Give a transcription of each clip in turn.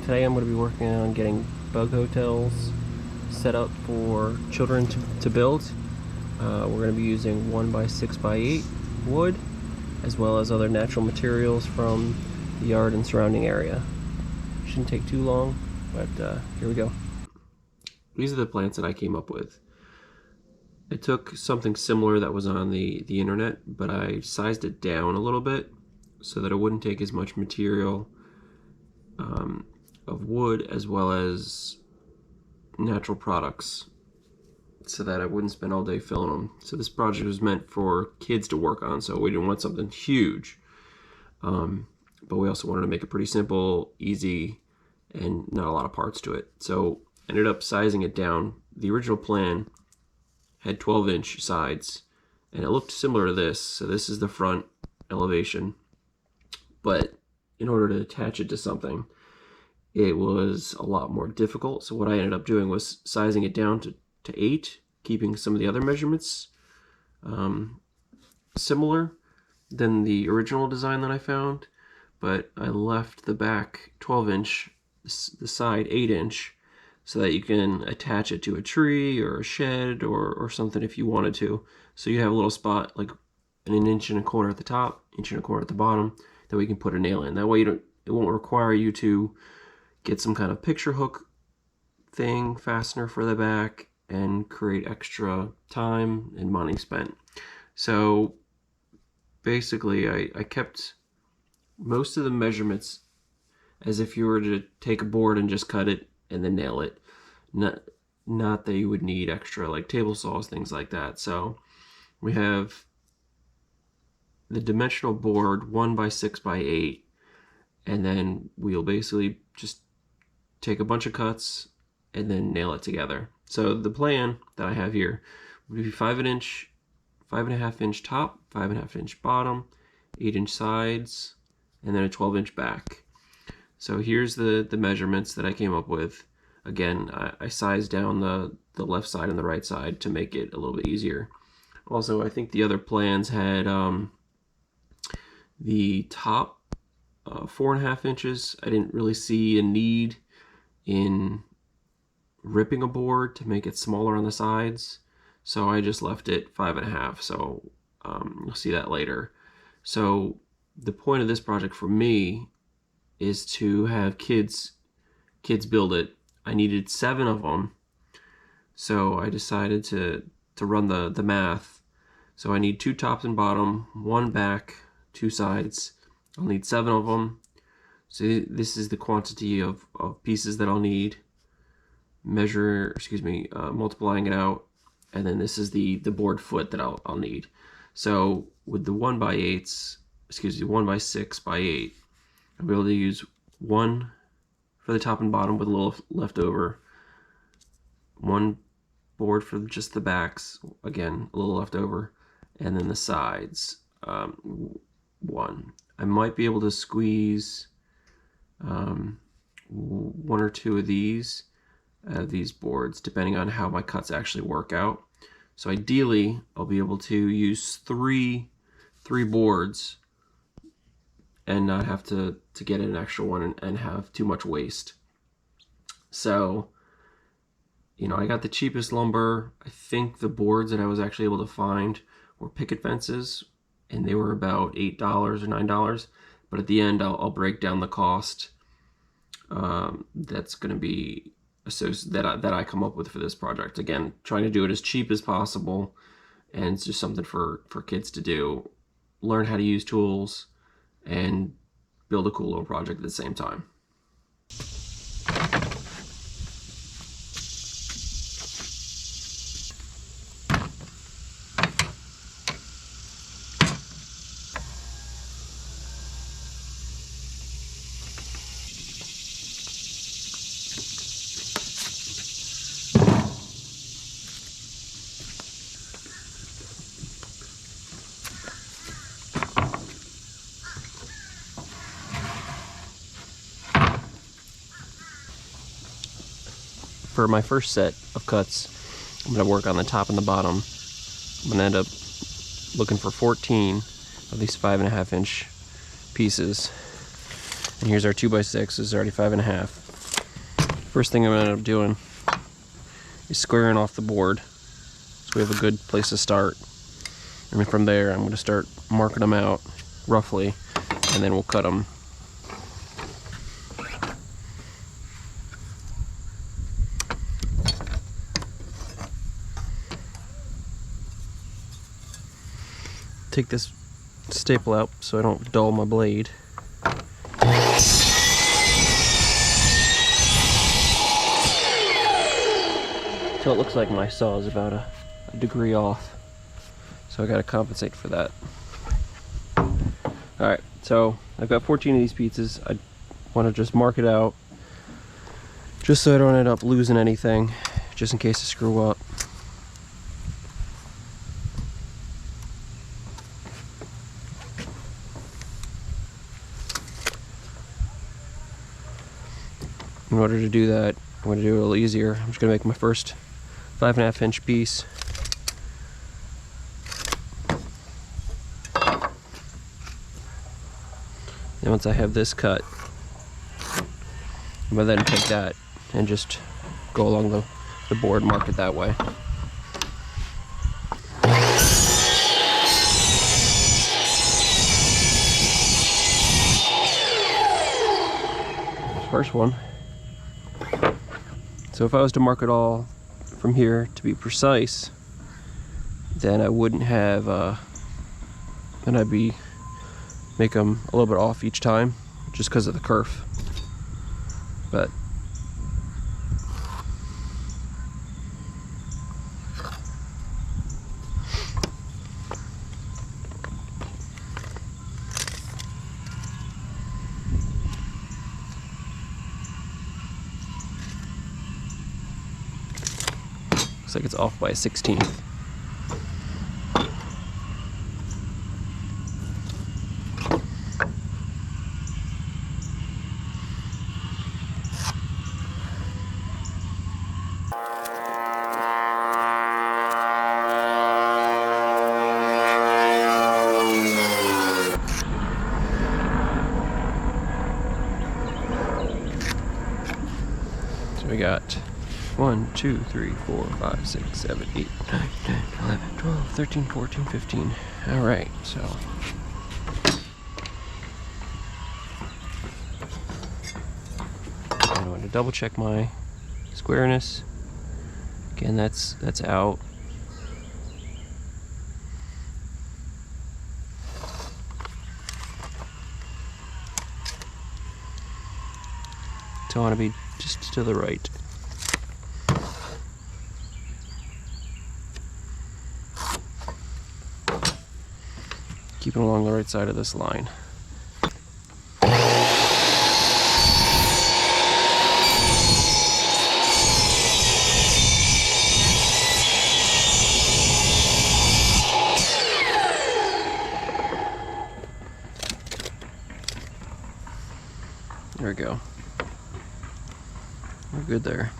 Today I'm going to be working on getting bug hotels set up for children to build. We're going to be using 1x6x8 wood, as well as other natural materials from the yard and surrounding area. Shouldn't take too long, but here we go. These are the plans that I came up with. I took something similar that was on the internet, but I sized it down a little bit so that it wouldn't take as much material of wood as well as natural products, so that I wouldn't spend all day filling them. So this project was meant for kids to work on, so we didn't want something huge, but we also wanted to make it pretty simple, easy, and not a lot of parts to it. So I ended up sizing it down. The original plan had 12-inch sides, and it looked similar to this. So this is the front elevation, but in order to attach it to something, it was a lot more difficult. So what I ended up doing was sizing it down to 8, keeping some of the other measurements similar than the original design that I found, but I left the back 12-inch, the side 8-inch, so that you can attach it to a tree or a shed or something if you wanted to. So you have a little spot like an inch and a quarter at the top, inch and a quarter at the bottom, that we can put a nail in. That way it won't require you to get some kind of picture hook thing, fastener for the back, and create extra time and money spent. So basically I kept most of the measurements as if you were to take a board and just cut it and then nail it. Not that you would need extra like table saws, things like that. So we have the dimensional board 1x6x8, and then we'll basically just take a bunch of cuts and then nail it together. So the plan that I have here would be 5-inch, 5.5-inch top, 5.5-inch bottom, 8-inch sides, and then a 12-inch back. So here's the measurements that I came up with. Again, I sized down the left side and the right side to make it a little bit easier. Also, I think the other plans had the top 4.5 inches. I didn't really see a need in ripping a board to make it smaller on the sides, so I just left it 5.5. So you'll see that later. So the point of this project for me is to have kids build it. I needed 7 of them, so I decided to run the math. So I need 2 tops and bottom, 1 back, 2 sides. I'll need 7 of them. So this is the quantity of pieces that I'll need. Multiplying it out, and then this is the board foot that I'll need. So with the 1x6x8, I'll be able to use 1 for the top and bottom with a little left over, 1 board for just the backs, again a little left over, and then the sides 1. I might be able to squeeze 1 or 2 of these boards, depending on how my cuts actually work out. So ideally I'll be able to use three boards and not have to get an extra one and have too much waste. So, you know, I got the cheapest lumber. I think the boards that I was actually able to find were picket fences, and they were about $8 or $9. But at the end, I'll break down the cost that's going to be associated that I come up with for this project. Again, trying to do it as cheap as possible, and it's just something for kids to do, learn how to use tools, and build a cool little project at the same time. For my first set of cuts, I'm going to work on the top and the bottom. I'm going to end up looking for 14 of these 5.5-inch pieces. And here's our 2x6, this is already 5.5. First thing I'm going to end up doing is squaring off the board, so we have a good place to start. And then from there I'm going to start marking them out roughly, and then we'll cut them. Take this staple out so I don't dull my blade. So it looks like my saw is about a degree off, so I got to compensate for that. Alright, so I've got 14 of these pizzas. I want to just mark it out just so I don't end up losing anything, just in case I screw up. In order to do that, I'm going to do it a little easier. I'm just going to make my first 5.5 inch piece. Then once I have this cut, I'm going to then take that and just go along the board, mark it that way. First one. So if I was to mark it all from here to be precise, then I wouldn't have, then I'd make them a little bit off each time, just because of the kerf. But looks like it's off by a 16th. So we got 1, 2, 3, 4, 5, 6, 7, 8, 9, 10, 11, 12, 13, 14, 15. Alright, so I'm going to double check my squareness. Again, that's out. So I want to be just to the right. Keep it along the right side of this line. There we go. We're good there.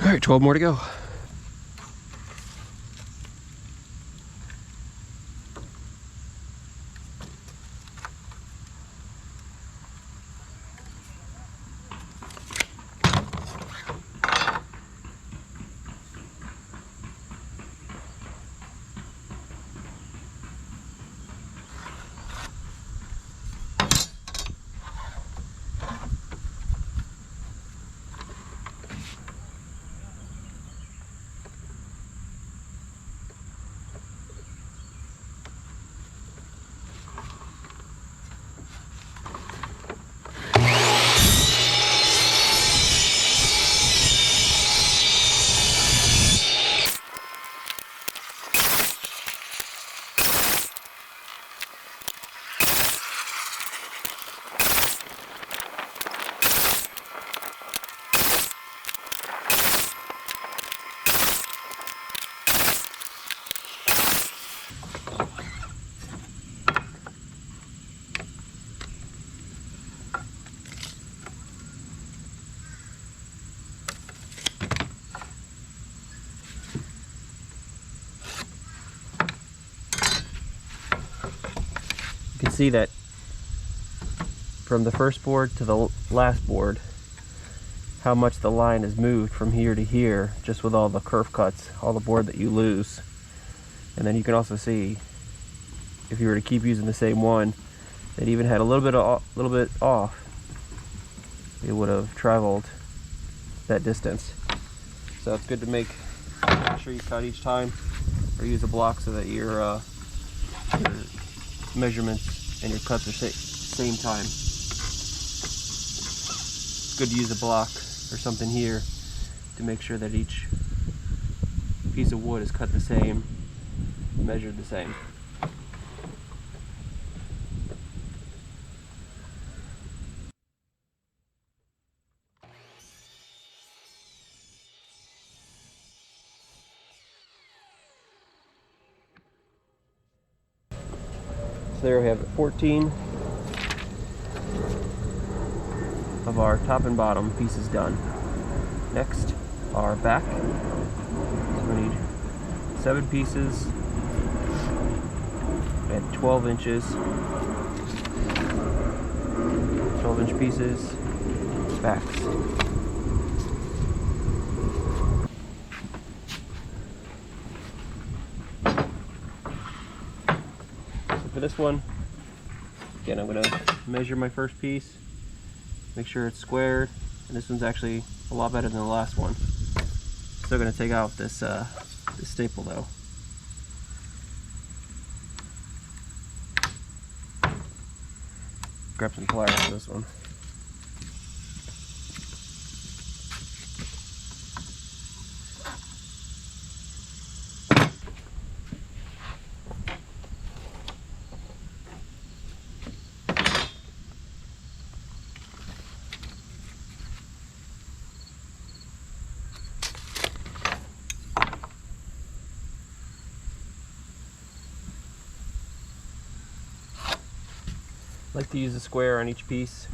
All right, 12 more to go. You can see that from the first board to the last board, how much the line has moved from here to here, just with all the kerf cuts, all the board that you lose. And then you can also see, if you were to keep using the same one, it even had a little bit off, it would have traveled that distance. So it's good to make sure you cut each time, or use a block so that your measurements and your cuts are same time. It's good to use a block or something here to make sure that each piece of wood is cut the same, measured the same. So there we have it, 14 of our top and bottom pieces done. Next, our back. So we need 7 pieces at 12 inches. 12-inch pieces, backs. For this one, again, I'm going to measure my first piece, make sure it's squared, and this one's actually a lot better than the last one. Still going to take out this staple though. Grab some pliers for this one. I like to use a square on each piece.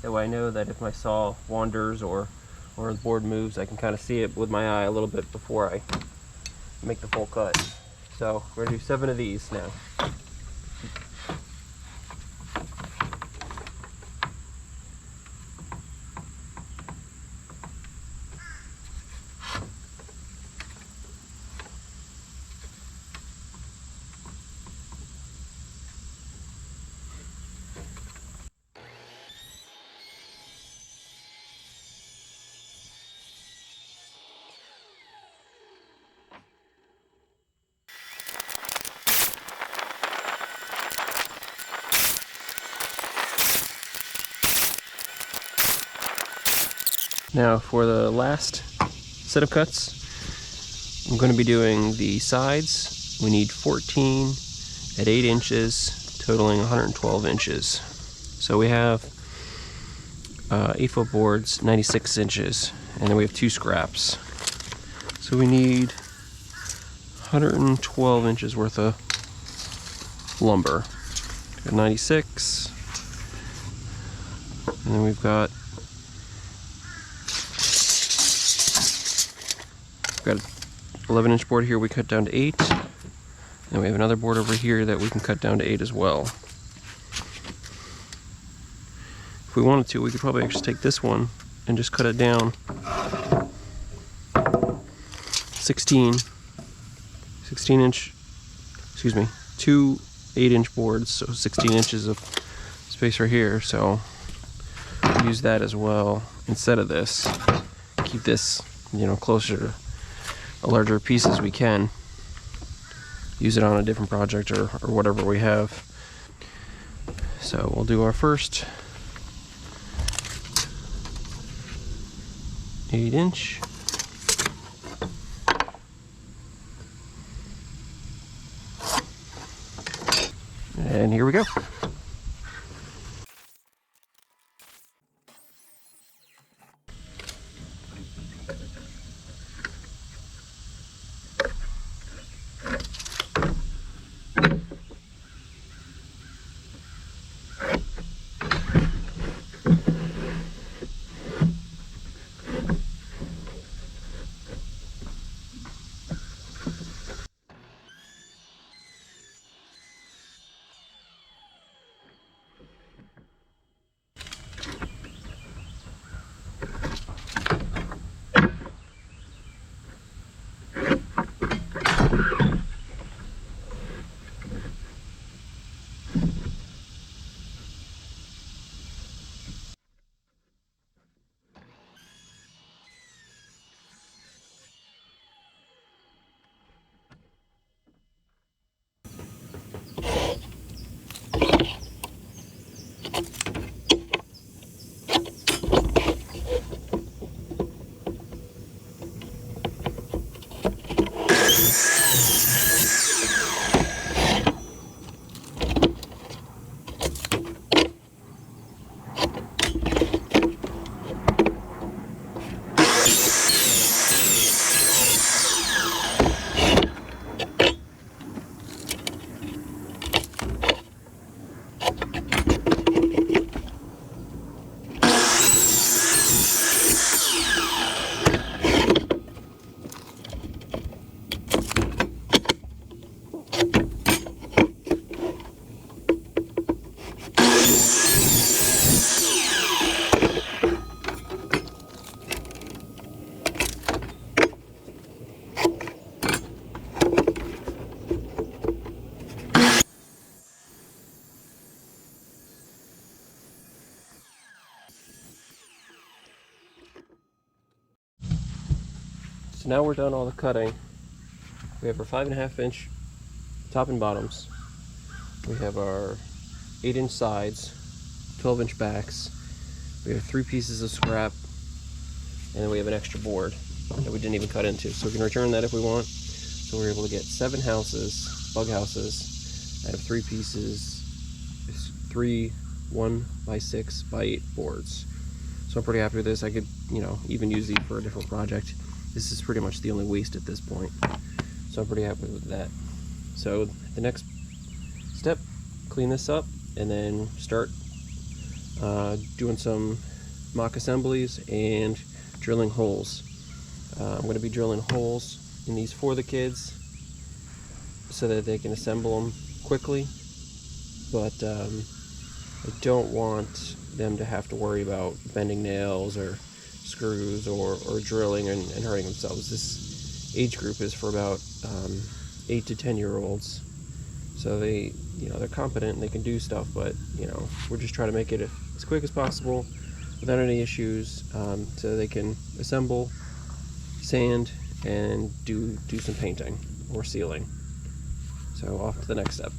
That way I know that if my saw wanders or the board moves, I can kind of see it with my eye a little bit before I make the full cut. So we're going to do 7 of these now. Now for the last set of cuts, I'm going to be doing the sides. We need 14 at 8 inches, totaling 112 inches. So we have 8-foot boards, 96 inches, and then we have 2 scraps. So we need 112 inches worth of lumber. Got 96, and then we've got an 11-inch board here we cut down to 8, and we have another board over here that we can cut down to 8 as well. If we wanted to, we could probably actually take this one and just cut it down 16 inch, excuse me, 2 8-inch boards, so 16 inches of space right here. So use that as well instead of this. Keep this, closer to a larger piece as we can. Use it on a different project or whatever we have. So we'll do our first 8-inch. And here we go. So now we're done all the cutting. We have our 5.5 inch top and bottoms. We have our 8-inch sides, 12-inch backs. We have 3 pieces of scrap, and then we have an extra board that we didn't even cut into. So we can return that if we want. So we're able to get 7 houses, bug houses, out of 3 pieces, 3 1x6x8 boards. So I'm pretty happy with this. I could, even use these for a different project. This is pretty much the only waste at this point. So I'm pretty happy with that. So the next step, clean this up and then start doing some mock assemblies and drilling holes. I'm going to be drilling holes in these for the kids so that they can assemble them quickly, but I don't want them to have to worry about bending nails or screws or drilling and hurting themselves. This age group is for about 8 to 10-year-olds, so they're competent and they can do stuff, but we're just trying to make it as quick as possible without any issues, so they can assemble, sand, and do some painting or sealing. So off to the next step.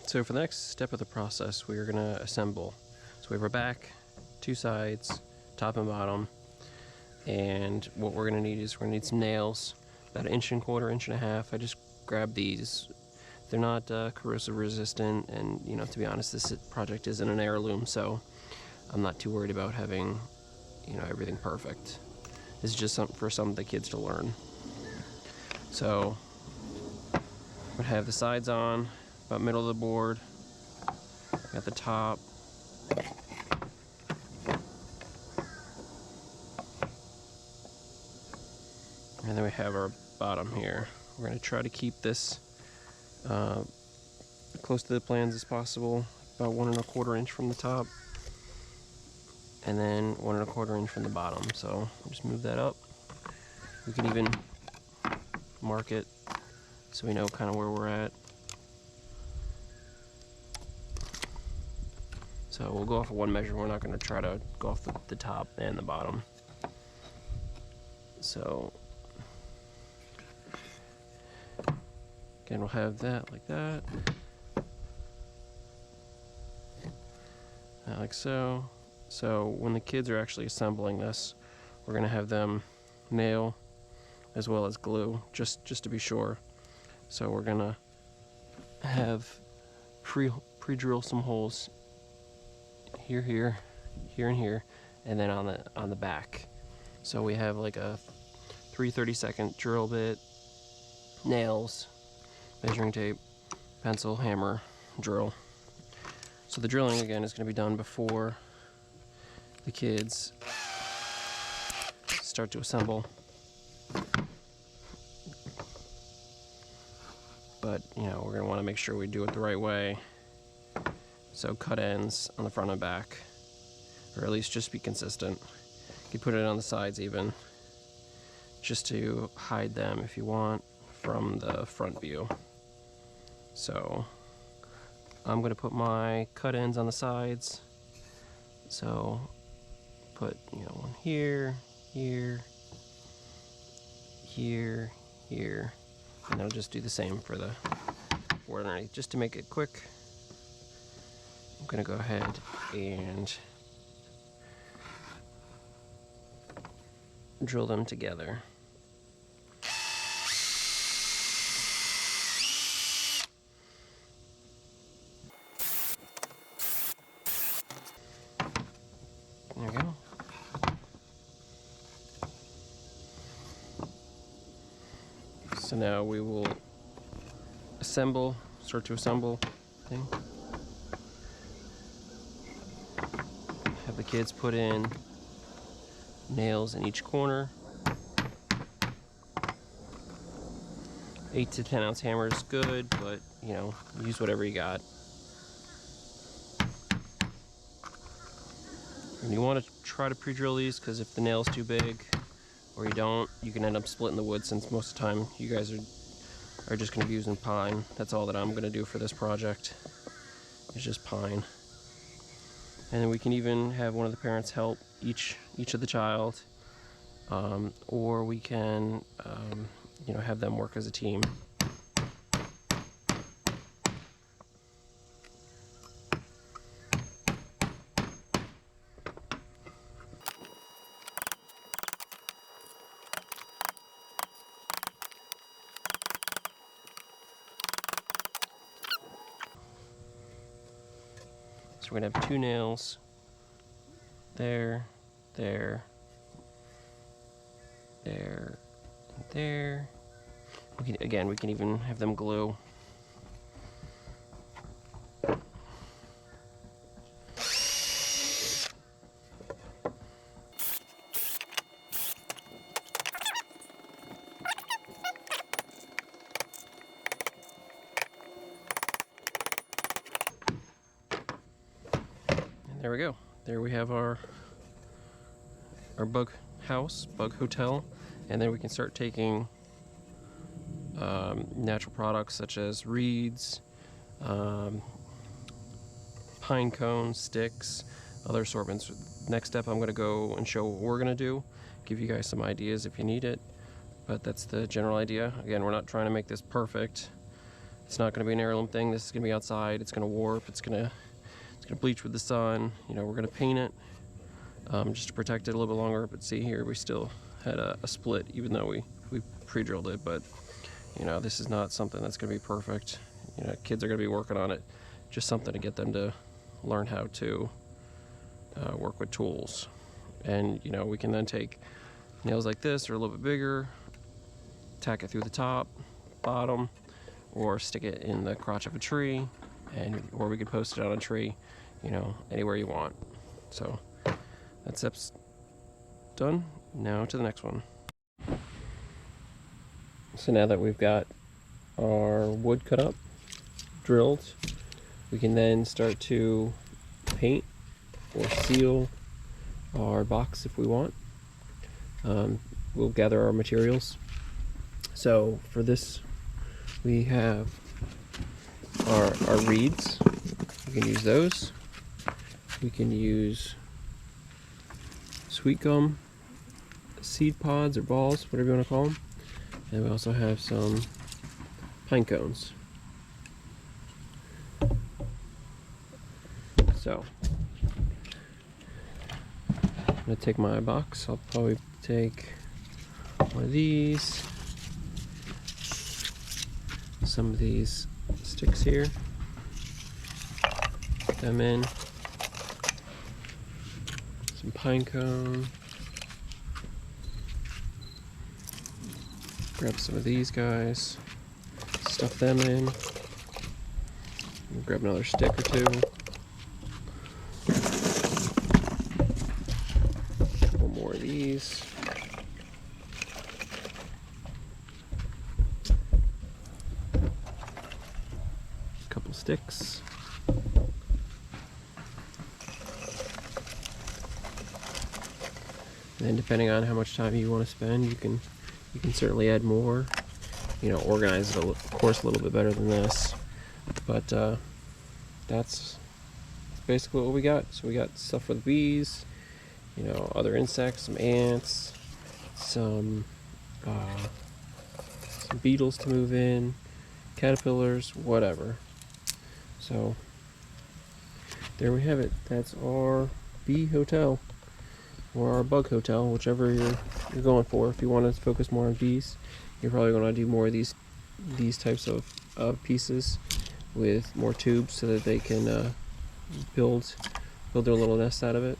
So for the next step of the process, we are going to assemble. So we have our back, 2 sides, top and bottom, and what we're going to need is we're going to need some nails, about 1.25 1.5 inches. I just grabbed these. They're not corrosive resistant, and to be honest, this project isn't an heirloom, so I'm not too worried about having everything perfect. This is just something for some of the kids to learn. So I'm going to have the sides on, about middle of the board, at the top, and then we have our bottom here. We're going to try to keep this close to the plans as possible, about 1.25 inch from the top, and then 1.25 inch from the bottom. So just move that up. We can even mark it so we know kind of where we're at. So we'll go off of one measure. We're not going to try to go off the top and the bottom. So again, we'll have that like that, like so. So when the kids are actually assembling this, we're going to have them nail as well as glue, just to be sure. So we're going to have pre-drill some holes here, here, and here, and then on the back. So we have like a 3/32 drill bit, nails, measuring tape, pencil, hammer, drill. So the drilling again is going to be done before the kids start to assemble. But we're going to want to make sure we do it the right way. So cut ends on the front and back, or at least just be consistent. You can put it on the sides even, just to hide them if you want from the front view. So I'm going to put my cut ends on the sides. So put one here, here, here, here, and I'll just do the same for the board underneath, just to make it quick. I'm going to go ahead and drill them together. There we go. So now we will start to assemble thing. kids put in nails in each corner. 8 to 10 ounce hammer is good, but you know, use whatever you got. And you want to try to pre-drill these, because if the nail's too big or you don't, you can end up splitting the wood, since most of the time you guys are just going to be using pine. That's all that I'm going to do for this project. It's just pine. And then we can even have one of the parents help each of the child, or we can you know, have them work as a team. So we're gonna have 2 nails there, there, there, and there. We can even have them glue. And there we go. There we have our bug house, bug hotel, and then we can start taking natural products such as reeds, pine cones, sticks, other assortments. Next step, I'm going to go and show what we're going to do, give you guys some ideas if you need it, but that's the general idea. Again, we're not trying to make this perfect. It's not going to be an heirloom thing. This is going to be outside. It's going to warp. It's going to bleach with the sun. You know, we're going to paint it just to protect it a little bit longer. But see here, we still had a split, even though we pre-drilled it. But you know, this is not something that's going to be perfect. You know, kids are going to be working on it. Just something to get them to learn how to work with tools. And you know, we can then take nails like this, or a little bit bigger, tack it through the top, bottom, or stick it in the crotch of a tree, or we could post it on a tree, you know, anywhere you want. So that step's done. Now to the next one. So now that we've got our wood cut up, drilled, we can then start to paint or seal our box if we want. We'll gather our materials. So for this, we have our reeds. We can use those. We can use sweet gum, seed pods or balls, whatever you want to call them. And we also have some pine cones. So I'm going to take my box. I'll probably take one of these, some of these sticks here, put them in, some pine cone, grab some of these guys, stuff them in, and grab another stick or two, one more of these, a couple sticks, and then depending on how much time you want to spend, you can certainly add more, you know, organize it of course a little bit better than this, but that's basically what we got. So we got stuff for the bees, you know, other insects, some ants, some beetles to move in, caterpillars, whatever. So there we have it. That's our bee hotel, or our bug hotel, whichever you're going for. If you want to focus more on bees, you're probably going to do more of these types of pieces with more tubes, so that they can build their little nest out of it.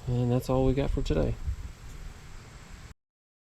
And that's all we got for today.